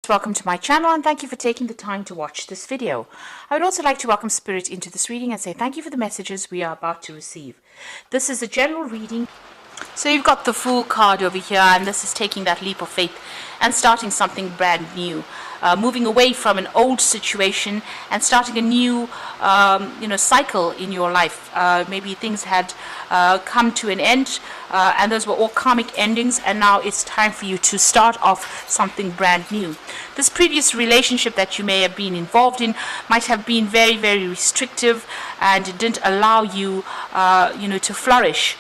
Welcome to my channel and thank you for taking the time to watch this video. I would also like to welcome Spirit into this reading and say thank you for the messages we are about to receive. This is a general reading. So you've got the Fool card over here, and this is taking that leap of faith and starting something brand new. Moving away from an old situation and starting a new cycle in your life. Maybe things had come to an end and those were all karmic endings, and now it's time for you to start off something brand new. This previous relationship that you may have been involved in might have been very, very restrictive, and it didn't allow you to flourish.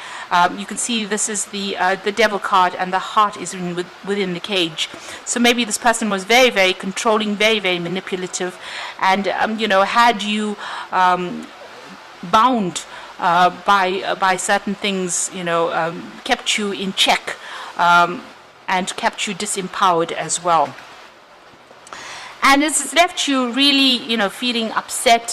You can see this is the devil card, and the heart is within the cage. So maybe this person was very, very controlling, very, very manipulative, and had you bound by certain things, kept you in check, and kept you disempowered as well. And it's left you really, feeling upset,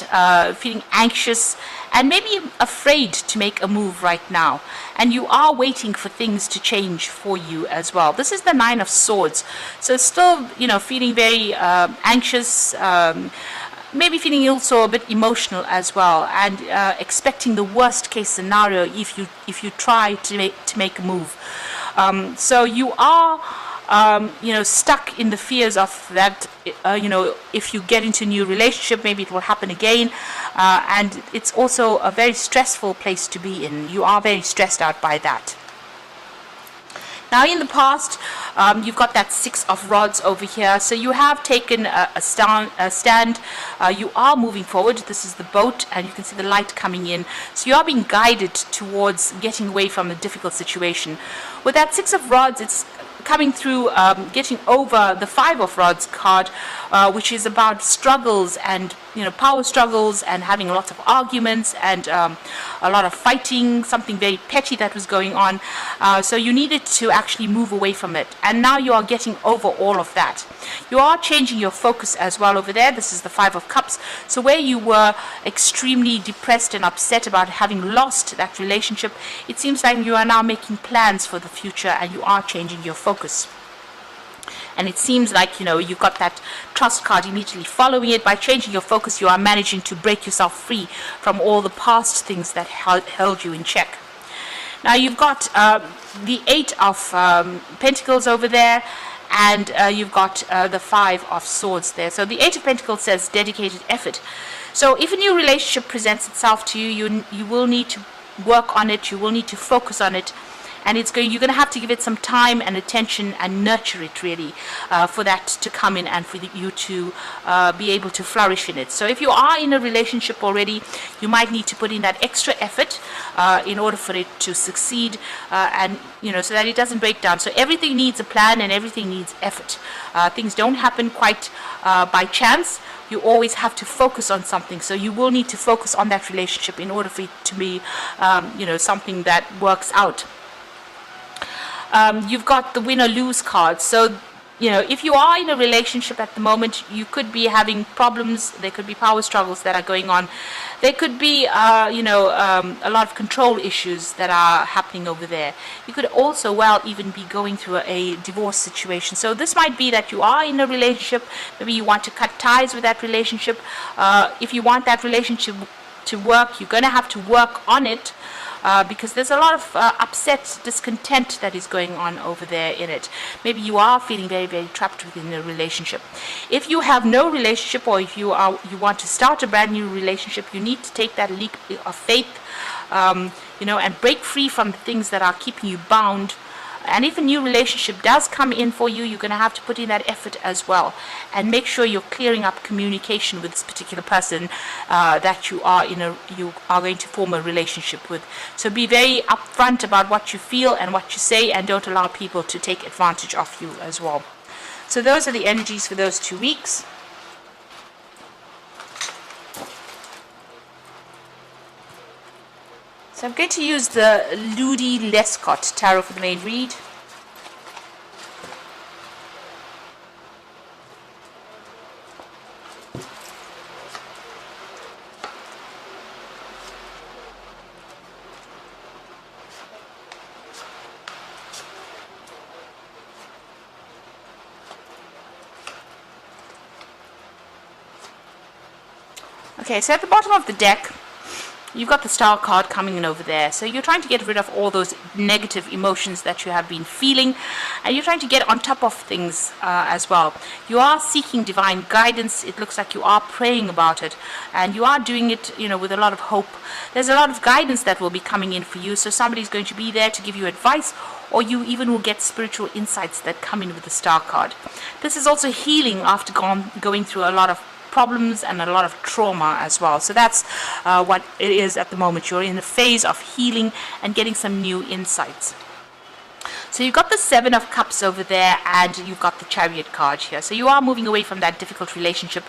feeling anxious, and maybe afraid to make a move right now. And you are waiting for things to change for you as well. This is the Nine of Swords. So still, feeling very anxious, maybe feeling also a bit emotional as well, and expecting the worst case scenario if you try to make a move. So you are stuck in the fears of that, if you get into a new relationship, maybe it will happen again, and it's also a very stressful place to be in. You are very stressed out by that. Now in the past, you've got that Six of Rods over here, so you have taken a stand, you are moving forward. This is the boat, and you can see the light coming in, so you are being guided towards getting away from a difficult situation. With that Six of Rods, it's coming through, getting over the Five of Rods card, which is about struggles and power struggles, and having lots of arguments and a lot of fighting, something very petty that was going on. So you needed to actually move away from it, and now you are getting over all of that. You are changing your focus as well over there. This is the Five of Cups. So where you were extremely depressed and upset about having lost that relationship, it seems like you are now making plans for the future, and you are changing your focus. And it seems like you've got that Trust card immediately following it. By changing your focus, you are managing to break yourself free from all the past things that held you in check. Now you've got the Eight of Pentacles over there, and you've got the Five of Swords there. So the Eight of Pentacles says dedicated effort. So if a new relationship presents itself to you, you will need to work on it, you will need to focus on it, and you're going to have to give it some time and attention and nurture it really, for that to come in and for you to be able to flourish in it. So if you are in a relationship already, you might need to put in that extra effort in order for it to succeed, and so that it doesn't break down. So everything needs a plan, and everything needs effort. Things don't happen quite by chance. You always have to focus on something, so you will need to focus on that relationship in order for it to be something that works out. You've got the Win or Lose card. So if you are in a relationship at the moment, you could be having problems. There could be power struggles that are going on. There could be a lot of control issues that are happening over there. You could also even be going through a divorce situation. So this might be that you are in a relationship, maybe you want to cut ties with that relationship. If you want that relationship to work, you're going to have to work on it, because there's a lot of upset, discontent that is going on over there in it. Maybe you are feeling very, very trapped within a relationship. If you have no relationship, or if you want to start a brand new relationship, you need to take that leap of faith, and break free from the things that are keeping you bound. And if a new relationship does come in for you, you're going to have to put in that effort as well, and make sure you're clearing up communication with this particular person that you are going to form a relationship with. So be very upfront about what you feel and what you say, and don't allow people to take advantage of you as well. So those are the energies for those 2 weeks. So I'm going to use the Ludi Lescott Tarot for the main read. Okay, so at the bottom of the deck, you've got the Star card coming in over there. So you're trying to get rid of all those negative emotions that you have been feeling, and you're trying to get on top of things as well. You are seeking divine guidance. It looks like you are praying about it, and you are doing it, with a lot of hope. There's a lot of guidance that will be coming in for you. So somebody's going to be there to give you advice, or you even will get spiritual insights that come in with the Star card. This is also healing after going through a lot of problems and a lot of trauma as well. So that's what it is at the moment. You're in a phase of healing and getting some new insights. So you've got the Seven of Cups over there, and you've got the Chariot card here. So you are moving away from that difficult relationship.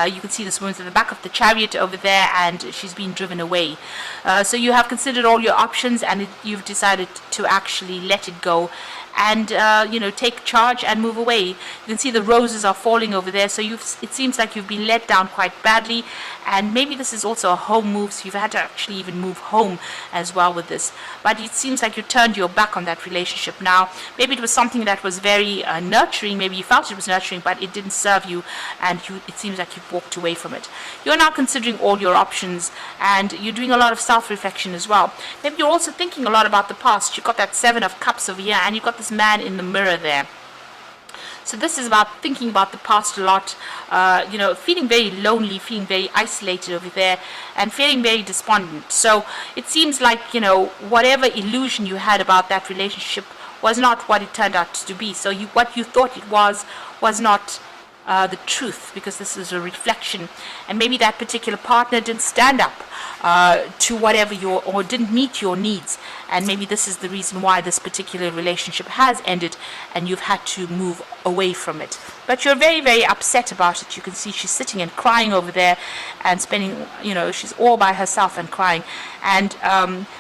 You can see this woman's at the back of the Chariot over there, and she's being driven away. So you have considered all your options, and you've decided to actually let it go and take charge and move away. You can see the roses are falling over there, so it seems like you've been let down quite badly, and maybe this is also a home move, so you've had to actually even move home as well with this. But it seems like you turned your back on that relationship now. Maybe it was something that was very nurturing, maybe you felt it was nurturing, but it didn't serve you, and it seems like you've walked away from it. You're now considering all your options, and you're doing a lot of self-reflection as well. Maybe you're also thinking a lot about the past. You've got that Seven of Cups over here, and you've got this man in the mirror there. So this is about thinking about the past a lot, feeling very lonely, feeling very isolated over there, and feeling very despondent. So it seems like, whatever illusion you had about that relationship was not what it turned out to be. So what you thought it was not the truth, because this is a reflection, and maybe that particular partner didn't stand up to whatever or didn't meet your needs, and maybe this is the reason why this particular relationship has ended and you've had to move away from it. But you're very, very upset about it. You can see she's sitting and crying over there and spending, she's all by herself and crying, and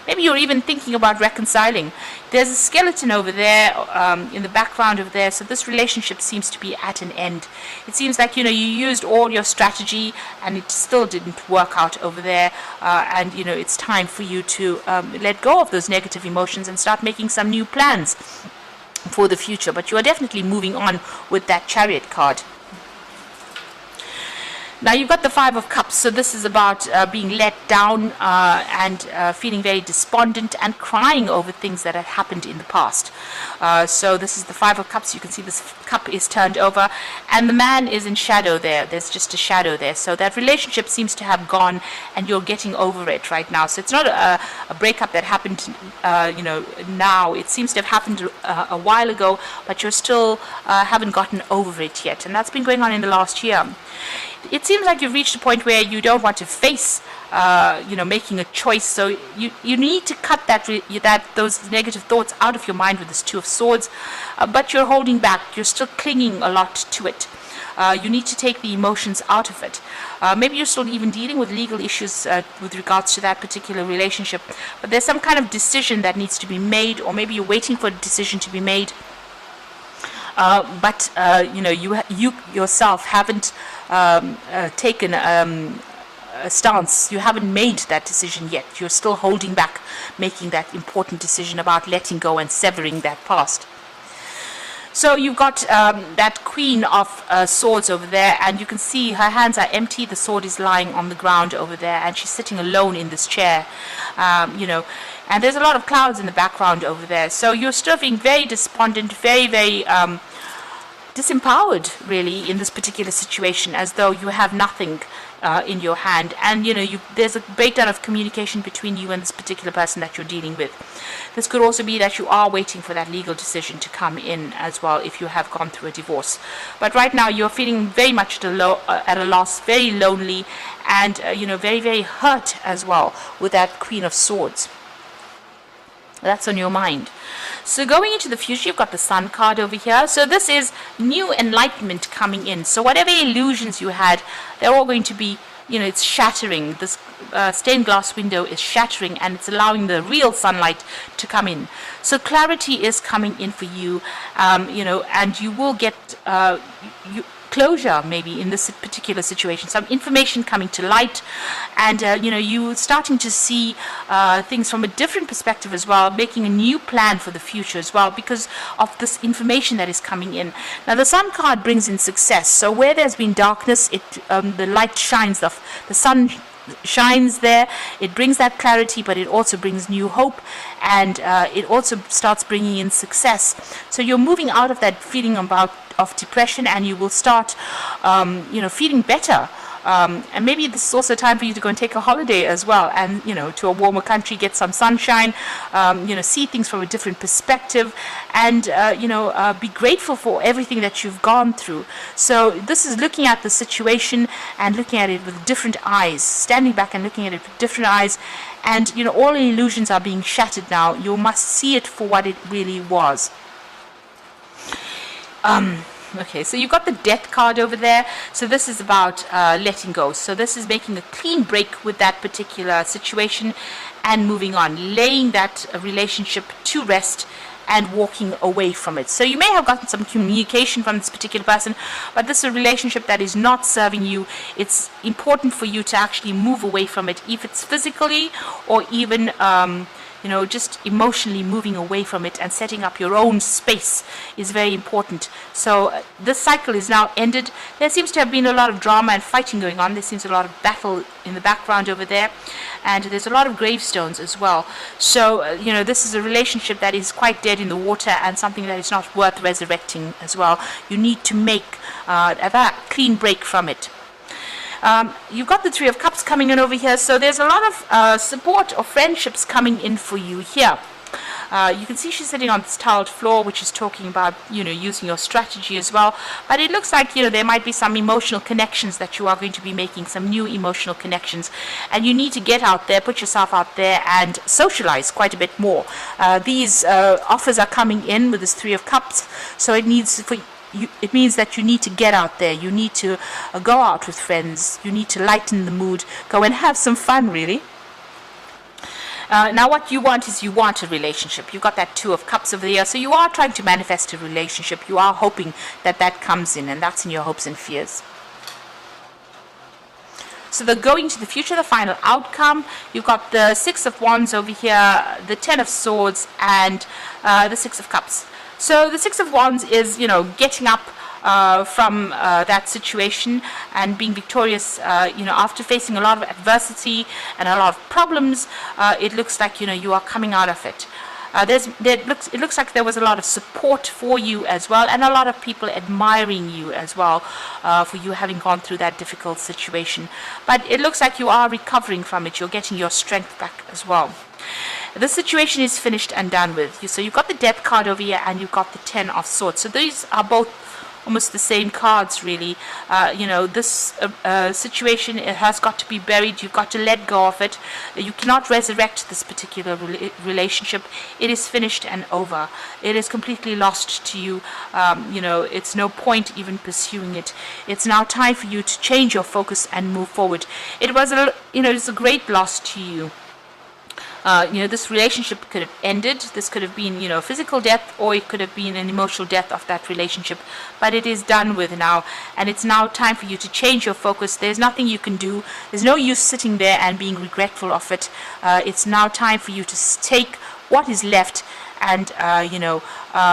maybe you're even thinking about reconciling. There's a skeleton over there in the background over there, so this relationship seems to be at an end. It seems like, you used all your strategy and it still didn't work out over there, and it's time for you to let go of those negative emotions and start making some new plans for the future. But you are definitely moving on with that Chariot card. Now you've got the Five of Cups, so this is about being let down and feeling very despondent and crying over things that had happened in the past. So this is the Five of Cups. You can see this cup is turned over, and the man is in shadow there. There's just a shadow there. So that relationship seems to have gone, and you're getting over it right now. So it's not a breakup that happened, now. It seems to have happened a while ago, but you're still haven't gotten over it yet, and that's been going on in the last year. It seems like you've reached a point where you don't want to face, making a choice. So you need to cut those negative thoughts out of your mind with this Two of Swords, but you're holding back. You're still clinging a lot to it. You need to take the emotions out of it. Maybe you're still even dealing with legal issues with regards to that particular relationship, but there's some kind of decision that needs to be made, or maybe you're waiting for a decision to be made. But you yourself haven't taken a stance. You haven't made that decision yet. You're still holding back making that important decision about letting go and severing that past. So you've got that Queen of Swords over there, and you can see her hands are empty. The sword is lying on the ground over there, and she's sitting alone in this chair, and there's a lot of clouds in the background over there. So you're still being very despondent, very, very disempowered, really, in this particular situation, as though you have nothing in your hand, and there's a breakdown of communication between you and this particular person that you're dealing with. This could also be that you are waiting for that legal decision to come in as well, if you have gone through a divorce. But right now you're feeling very much at a loss, very lonely, and very, very hurt as well with that Queen of Swords. That's on your mind. So going into the future, you've got the Sun card over here. So this is new enlightenment coming in. So whatever illusions you had, they're all going to be, it's shattering. This stained glass window is shattering, and it's allowing the real sunlight to come in. So clarity is coming in for you, and you will get closure maybe in this particular situation, some information coming to light, and you starting to see things from a different perspective as well, making a new plan for the future as well because of this information that is coming in. Now the Sun card brings in success, so where there's been darkness, the light shines, the sun shines there. It brings that clarity, but it also brings new hope, and it also starts bringing in success. So you're moving out of that feeling of depression, and you will start feeling better. And maybe this is also time for you to go and take a holiday as well, and to a warmer country, get some sunshine, see things from a different perspective, and be grateful for everything that you've gone through. So this is looking at the situation and looking at it with different eyes, standing back and looking at it with different eyes, and all the illusions are being shattered now. You must see it for what it really was. Okay, so you've got the Death card over there. So this is about letting go. So this is making a clean break with that particular situation and moving on, laying that relationship to rest and walking away from it. So you may have gotten some communication from this particular person, but this is a relationship that is not serving you. It's important for you to actually move away from it, if it's physically or even just emotionally moving away from it and setting up your own space is very important. So this cycle is now ended. There seems to have been a lot of drama and fighting going on. There seems a lot of battle in the background over there, and there's a lot of gravestones as well. So this is a relationship that is quite dead in the water and something that is not worth resurrecting as well. You need to make a clean break from it. You've got the Three of Cups coming in over here, so there's a lot of support or friendships coming in for you here. You can see she's sitting on this tiled floor, which is talking about using your strategy as well, but it looks like there might be some emotional connections that you are going to be making, some new emotional connections, and you need to get out there, put yourself out there and socialize quite a bit more. These offers are coming in with this Three of Cups, so it means that you need to get out there. You need to go out with friends. You need to lighten the mood. Go and have some fun, really. Now what you want is a relationship. You've got that Two of Cups over there. So you are trying to manifest a relationship. You are hoping that comes in, and that's in your hopes and fears. So the going to the future, the final outcome, you've got the Six of Wands over here, the Ten of Swords, and the Six of Cups. So the Six of Wands is, getting up from that situation and being victorious, after facing a lot of adversity and a lot of problems. It looks like, you are coming out of it. It looks like there was a lot of support for you as well, and a lot of people admiring you as well for you having gone through that difficult situation. But it looks like you are recovering from it. You're getting your strength back as well. The situation is finished and done with. So you've got the Death card over here, and you've got the Ten of Swords. So these are both almost the same cards, really. This situation, it has got to be buried. You've got to let go of it. You cannot resurrect this particular relationship. It is finished and over. It is completely lost to you. It's no point even pursuing it. It's now time for you to change your focus and move forward. It was it's a great loss to you. This relationship could have ended. This could have been, physical death, or it could have been an emotional death of that relationship. But it is done with now, and it's now time for you to change your focus. There's nothing you can do. There's no use sitting there and being regretful of it. It's now time for you to take what is left and,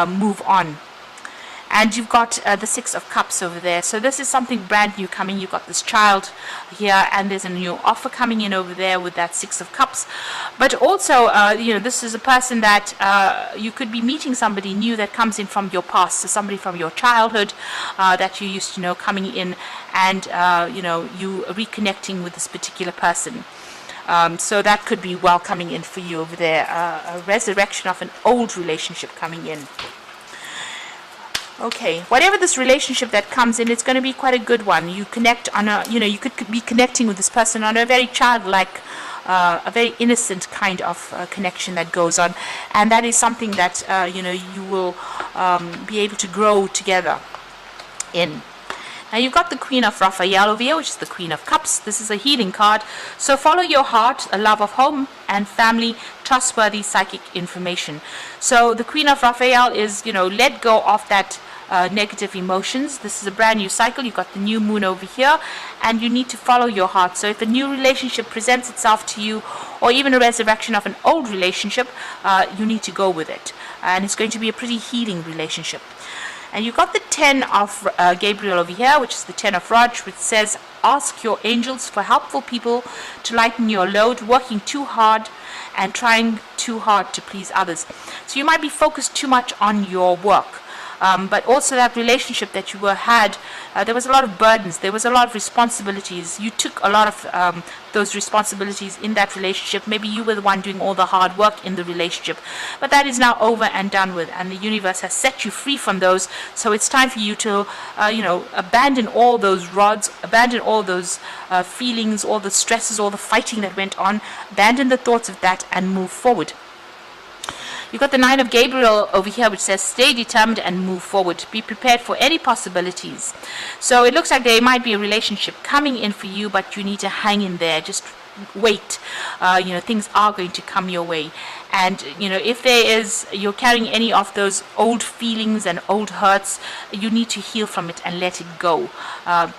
move on. And you've got the Six of Cups over there. So this is something brand new coming. You've got this child here, and there's a new offer coming in over there with that Six of Cups. But also, this is a person that you could be meeting somebody new that comes in from your past. So somebody from your childhood that you used to know coming in, and, you reconnecting with this particular person. So that could be well coming in for you over there. A resurrection of an old relationship coming in. Okay, whatever this relationship that comes in, it's going to be quite a good one. You connect on you could be connecting with this person on a very childlike, a very innocent kind of connection that goes on, and that is something that you will be able to grow together in. Now you've got the Queen of Raphael over here, which is the Queen of Cups. This is a healing card. So follow your heart, a love of home and family, trustworthy psychic information. So the Queen of Raphael is, let go of that negative emotions. This is a brand new cycle. You've got the new moon over here, and you need to follow your heart. So if a new relationship presents itself to you, or even a resurrection of an old relationship, you need to go with it. And it's going to be a pretty healing relationship. And you've got the 10 of Gabriel over here, which is the 10 of Raj, which says, ask your angels for helpful people to lighten your load, working too hard and trying too hard to please others. So you might be focused too much on your work. But also that relationship that you had, there was a lot of burdens, there was a lot of responsibilities. You took a lot of those responsibilities in that relationship. Maybe you were the one doing all the hard work in the relationship. But that is now over and done with, and the universe has set you free from those. So it's time for you to, abandon all those rods, abandon all those feelings, all the stresses, all the fighting that went on, abandon the thoughts of that and move forward. You've got the 9 of Gabriel over here, which says, stay determined and move forward. Be prepared for any possibilities. So it looks like there might be a relationship coming in for you, but you need to hang in there. Just wait. Things are going to come your way. And, if you're carrying any of those old feelings and old hurts, you need to heal from it and let it go.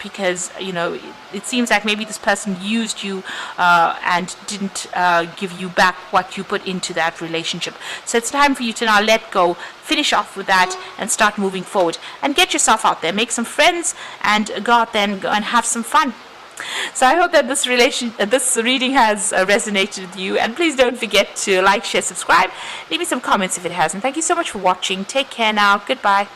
Because, it seems like maybe this person used you and didn't give you back what you put into that relationship. So it's time for you to now let go, finish off with that, and start moving forward. And get yourself out there, make some friends, and go out there and go and have some fun. So I hope that this reading has resonated with you, and please don't forget to like, share, subscribe. Leave me some comments if it hasn't. Thank you so much for watching. Take care now. Goodbye.